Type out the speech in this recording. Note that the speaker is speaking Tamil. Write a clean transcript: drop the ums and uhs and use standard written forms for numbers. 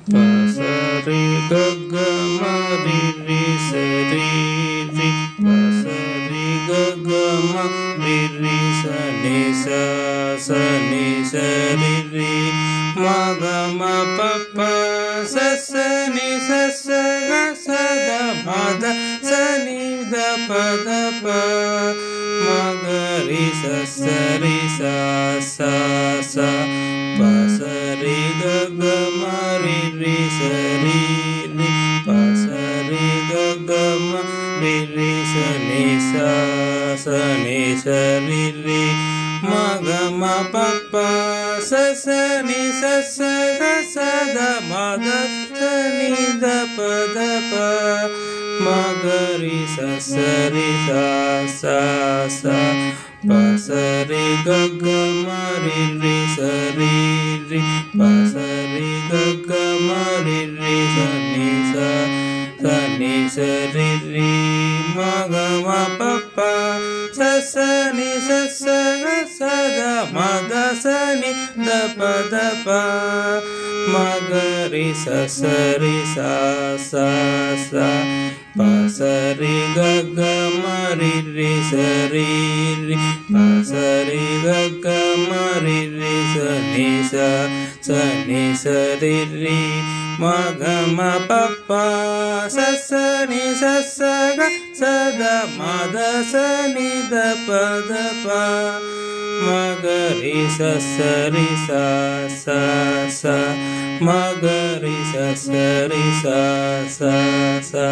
பசரி ககமரி ரி சரி ரி பசரி ககமரி ரி சனி சனி சரி ரி மகம பப்ப சசனி சசக சத மத சனி த பத ப மகரி சசரி சா சா சா பசரி ககமரி ரி சரி ரி பசரி ககமரி ரி சனி சா சனி சரி ரி மகம பப்ப சசனி சசக சத மத சனி த பத ப மகரி சசரி சா சா சா பசரி ககமரி ரி சரி ரி பசரி ககமரி ரி சனி சா சனி சரி ரி மகம பப்ப சசனி சசக சத மத சனி த பத ப மகரி சசரி சா சா சா பசரி ககமரி ரி சரி ரி பசரி ககமரி ரி சனி சா சனி சரி ரி மகம பப்ப சசனி சசக சத மத சனி த பத ப மகரி சசரி சா சா சா மகரி சசரி சா சா சா